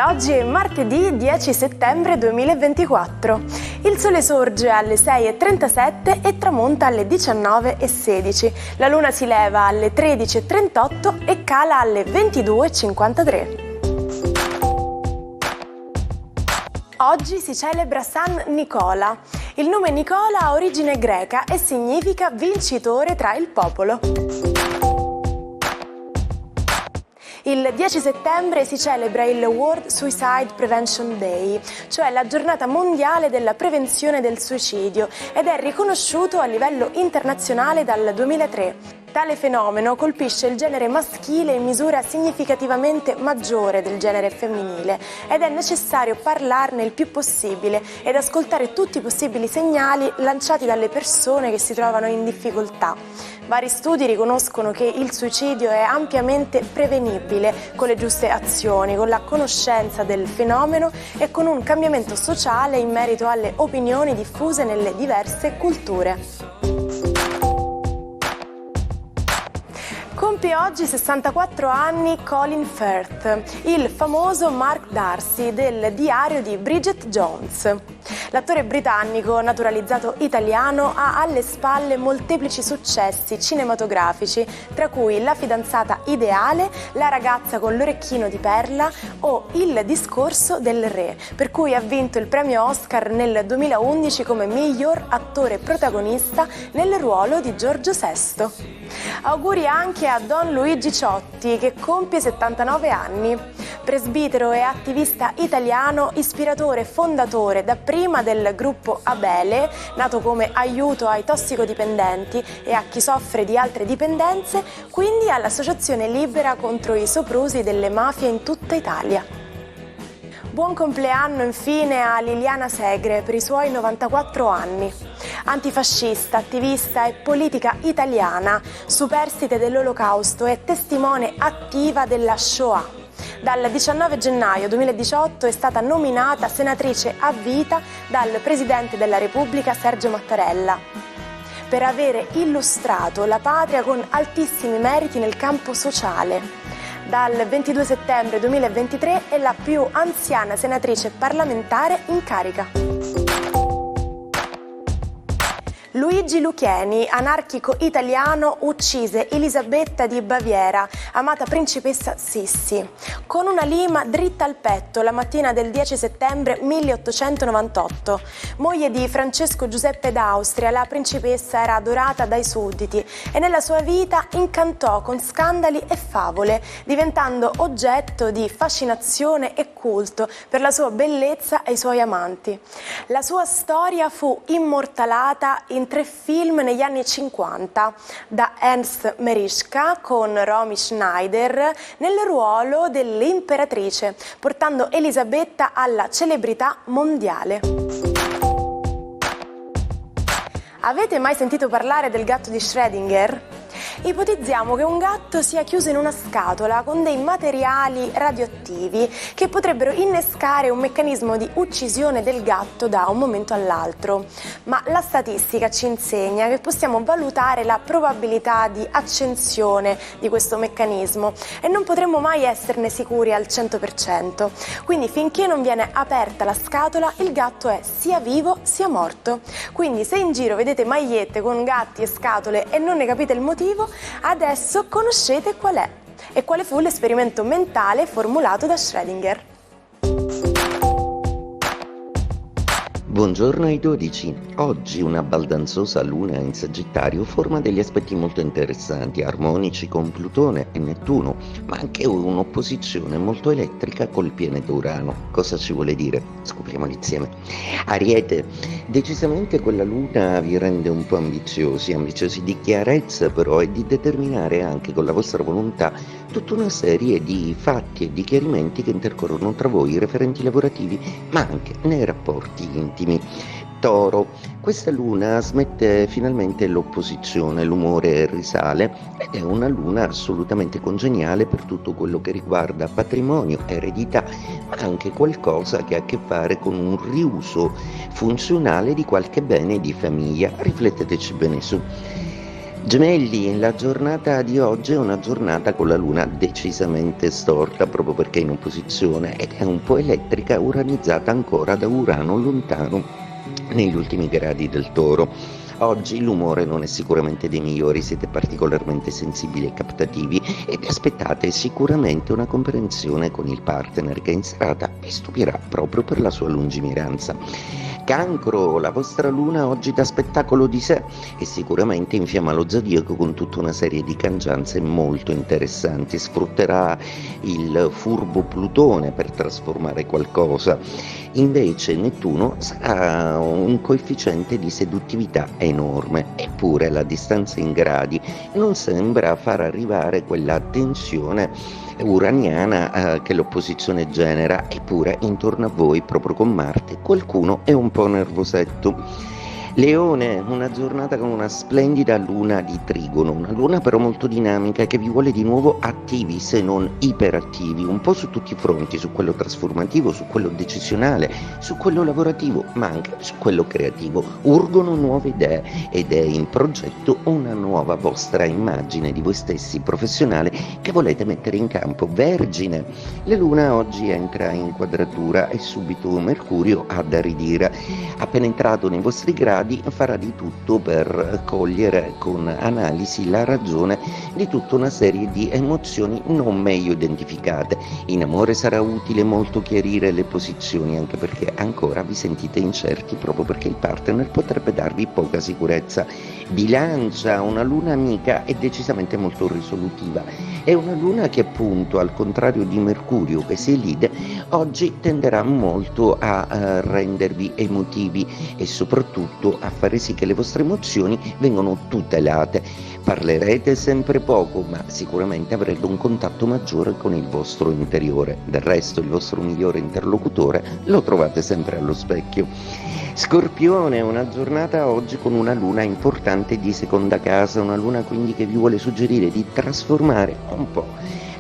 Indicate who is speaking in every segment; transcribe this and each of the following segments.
Speaker 1: Oggi è martedì 10 settembre 2024. Il sole sorge alle 6:37 e tramonta alle 19:16. La luna si leva alle 13:38 e cala alle 22:53. Oggi si celebra San Nicola. Il nome Nicola ha origine greca e significa vincitore tra il popolo. Il 10 settembre si celebra il World Suicide Prevention Day, cioè la giornata mondiale della prevenzione del suicidio, ed è riconosciuto a livello internazionale dal 2003. Tale fenomeno colpisce il genere maschile in misura significativamente maggiore del genere femminile ed è necessario parlarne il più possibile ed ascoltare tutti i possibili segnali lanciati dalle persone che si trovano in difficoltà. Vari studi riconoscono che il suicidio è ampiamente prevenibile con le giuste azioni, con la conoscenza del fenomeno e con un cambiamento sociale in merito alle opinioni diffuse nelle diverse culture. Compie oggi 64 anni Colin Firth, il famoso Mark Darcy del diario di Bridget Jones. L'attore britannico naturalizzato italiano ha alle spalle molteplici successi cinematografici, tra cui La fidanzata ideale, La ragazza con l'orecchino di perla o Il discorso del re, per cui ha vinto il premio Oscar nel 2011 come miglior attore protagonista nel ruolo di Giorgio VI. Auguri anche a Don Luigi Ciotti, che compie 79 anni. Presbitero e attivista italiano, ispiratore e fondatore dapprima del gruppo Abele, nato come aiuto ai tossicodipendenti e a chi soffre di altre dipendenze, quindi all'Associazione Libera contro i soprusi delle mafie in tutta Italia. Buon compleanno infine a Liliana Segre per i suoi 94 anni. Antifascista, attivista e politica italiana, superstite dell'Olocausto e testimone attiva della Shoah. Dal 19 gennaio 2018 è stata nominata senatrice a vita dal Presidente della Repubblica Sergio Mattarella per avere illustrato la patria con altissimi meriti nel campo sociale. Dal 22 settembre 2023 è la più anziana senatrice parlamentare in carica. Luigi Lucheni, anarchico italiano, uccise Elisabetta di Baviera, amata principessa Sissi, con una lima dritta al petto la mattina del 10 settembre 1898. Moglie di Francesco Giuseppe d'Austria, la principessa era adorata dai sudditi e nella sua vita incantò con scandali e favole, diventando oggetto di fascinazione e culto per la sua bellezza e i suoi amanti. La sua storia fu immortalata in 3 film negli anni 50 da Ernst Marischka con Romy Schneider nel ruolo dell'imperatrice, portando Elisabetta alla celebrità mondiale. Avete mai sentito parlare del gatto di Schrödinger? Ipotizziamo che un gatto sia chiuso in una scatola con dei materiali radioattivi che potrebbero innescare un meccanismo di uccisione del gatto da un momento all'altro. Ma la statistica ci insegna che possiamo valutare la probabilità di accensione di questo meccanismo e non potremo mai esserne sicuri al 100%. Quindi finché non viene aperta la scatola, il gatto è sia vivo sia morto. Quindi se in giro vedete magliette con gatti e scatole e non ne capite il motivo, adesso conoscete qual è e quale fu l'esperimento mentale formulato da Schrödinger.
Speaker 2: Buongiorno ai 12. Oggi una baldanzosa luna in Sagittario forma degli aspetti molto interessanti, armonici con Plutone e Nettuno, ma anche un'opposizione molto elettrica col pianeta Urano. Cosa ci vuole dire? Scopriamolo insieme. Ariete, decisamente quella luna vi rende un po' ambiziosi di chiarezza però e di determinare anche con la vostra volontà tutta una serie di fatti e di chiarimenti che intercorrono tra voi, referenti lavorativi, ma anche nei rapporti intimi. Toro, questa luna smette finalmente l'opposizione, l'umore risale ed è una luna assolutamente congeniale per tutto quello che riguarda patrimonio, eredità, ma anche qualcosa che ha a che fare con un riuso funzionale di qualche bene di famiglia. Rifletteteci bene su. Gemelli, la giornata di oggi è una giornata con la luna decisamente storta, proprio perché è in opposizione ed è un po' elettrica, uranizzata ancora da Urano lontano negli ultimi gradi del Toro. Oggi l'umore non è sicuramente dei migliori, siete particolarmente sensibili e captativi ed aspettate sicuramente una comprensione con il partner che in serata vi stupirà proprio per la sua lungimiranza. Cancro, la vostra luna oggi dà spettacolo di sé e sicuramente infiamma lo zodiaco con tutta una serie di cangianze molto interessanti. Sfrutterà il furbo Plutone per trasformare qualcosa. Invece Nettuno sarà un coefficiente di seduttività enorme, eppure la distanza in gradi non sembra far arrivare quella tensione uraniana che l'opposizione genera, eppure intorno a voi, proprio con Marte, qualcuno è un po' nervosetto. Leone, una giornata con una splendida luna di trigono, una luna però molto dinamica che vi vuole di nuovo attivi se non iperattivi, un po' su tutti i fronti, su quello trasformativo, su quello decisionale, su quello lavorativo, ma anche su quello creativo. Urgono nuove idee ed è in progetto una nuova vostra immagine di voi stessi professionale che volete mettere in campo. Vergine, la luna oggi entra in quadratura e subito Mercurio ha da ridire. Appena entrato nei vostri gradi farà di tutto per cogliere con analisi la ragione di tutta una serie di emozioni non meglio identificate. In amore sarà utile molto chiarire le posizioni, anche perché ancora vi sentite incerti, proprio perché il partner potrebbe darvi poca sicurezza. Bilancia, una luna amica è decisamente molto risolutiva. È una luna che appunto, al contrario di Mercurio che si elide, oggi tenderà molto a rendervi emotivi e soprattutto a fare sì che le vostre emozioni vengano tutelate. Parlerete sempre poco, ma sicuramente avrete un contatto maggiore con il vostro interiore. Del resto, il vostro migliore interlocutore lo trovate sempre allo specchio. Scorpione, una giornata oggi con una luna importante di seconda casa, una luna quindi che vi vuole suggerire di trasformare un po'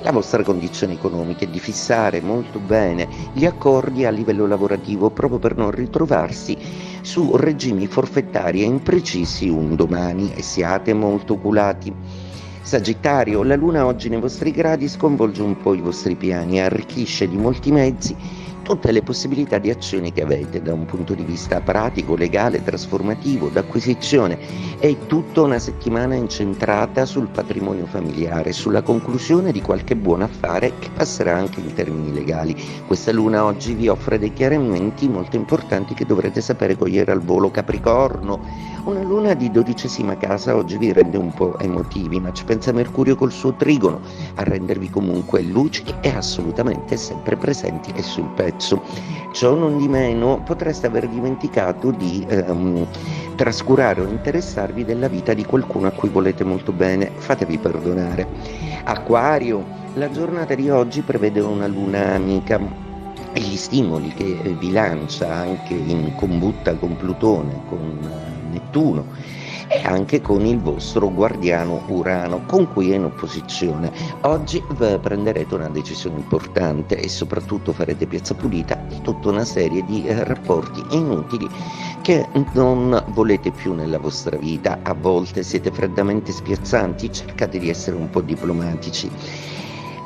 Speaker 2: la vostra condizione economica e di fissare molto bene gli accordi a livello lavorativo, proprio per non ritrovarsi su regimi forfettari e imprecisi un domani, e siate molto oculati. Sagittario, la luna oggi nei vostri gradi sconvolge un po' i vostri piani, arricchisce di molti mezzi tutte le possibilità di azioni che avete da un punto di vista pratico, legale, trasformativo, d'acquisizione. È tutta una settimana incentrata sul patrimonio familiare, sulla conclusione di qualche buon affare che passerà anche in termini legali. Questa luna oggi vi offre dei chiarimenti molto importanti che dovrete sapere cogliere al volo. Capricorno, una luna di 12ª casa oggi vi rende un po' emotivi, ma ci pensa Mercurio col suo trigono a rendervi comunque lucidi e assolutamente sempre presenti e sul pezzo. Ciò non di meno potreste aver dimenticato di trascurare o interessarvi della vita di qualcuno a cui volete molto bene, fatevi perdonare. Acquario, la giornata di oggi prevede una luna amica e gli stimoli che vi lancia anche in combutta con Plutone, con Nettuno e anche con il vostro guardiano Urano, con cui è in opposizione. Oggi prenderete una decisione importante e soprattutto farete piazza pulita di tutta una serie di rapporti inutili che non volete più nella vostra vita. A volte siete freddamente spiazzanti, cercate di essere un po' diplomatici.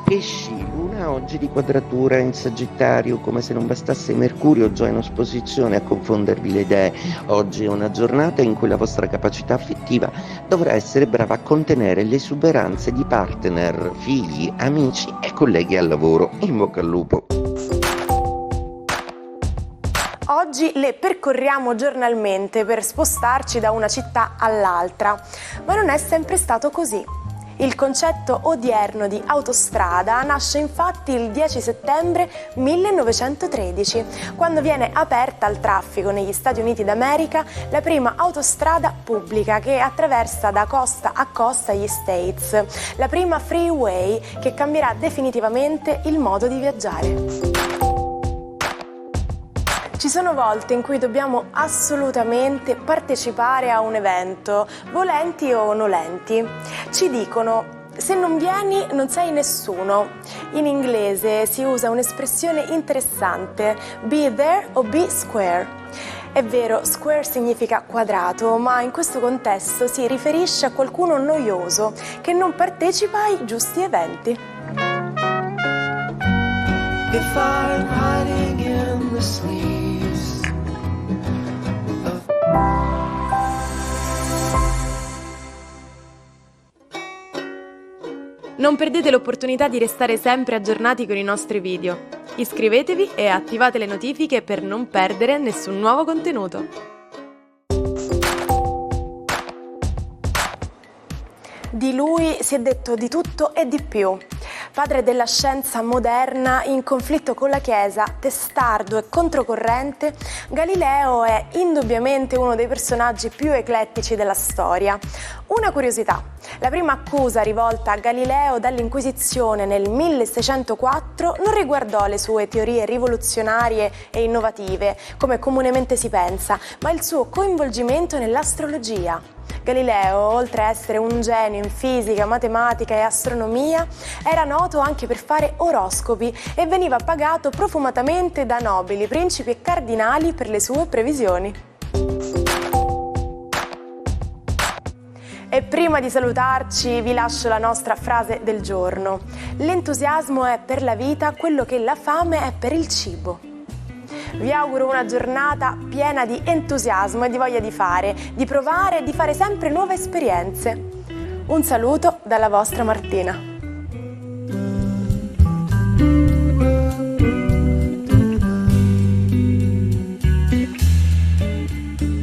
Speaker 2: Pesci, luna oggi di quadratura in Sagittario, come se non bastasse Mercurio già in opposizione a confondervi le idee. Oggi è una giornata in cui la vostra capacità affettiva dovrà essere brava a contenere le esuberanze di partner, figli, amici e colleghi al lavoro. In bocca al lupo!
Speaker 1: Oggi le percorriamo giornalmente per spostarci da una città all'altra, ma non è sempre stato così. Il concetto odierno di autostrada nasce infatti il 10 settembre 1913, quando viene aperta al traffico negli Stati Uniti d'America la prima autostrada pubblica che attraversa da costa a costa gli States, la prima freeway che cambierà definitivamente il modo di viaggiare. Ci sono volte in cui dobbiamo assolutamente partecipare a un evento, volenti o nolenti. Ci dicono: se non vieni non sei nessuno. In inglese si usa un'espressione interessante, be there o be square. È vero, square significa quadrato, ma in questo contesto si riferisce a qualcuno noioso che non partecipa ai giusti eventi.
Speaker 3: If I'm hiding in the sleeves of...
Speaker 1: Non perdete l'opportunità di restare sempre aggiornati con i nostri video. Iscrivetevi e attivate le notifiche per non perdere nessun nuovo contenuto. Di lui si è detto di tutto e di più. Padre della scienza moderna, in conflitto con la Chiesa, testardo e controcorrente, Galileo è indubbiamente uno dei personaggi più eclettici della storia. Una curiosità: la prima accusa rivolta a Galileo dall'Inquisizione nel 1604 non riguardò le sue teorie rivoluzionarie e innovative, come comunemente si pensa, ma il suo coinvolgimento nell'astrologia. Galileo, oltre a essere un genio in fisica, matematica e astronomia, era noto anche per fare oroscopi e veniva pagato profumatamente da nobili, principi e cardinali per le sue previsioni. E prima di salutarci vi lascio la nostra frase del giorno. L'entusiasmo è per la vita quello che la fame è per il cibo. Vi auguro una giornata piena di entusiasmo e di voglia di fare, di provare e di fare sempre nuove esperienze. Un saluto dalla vostra Martina.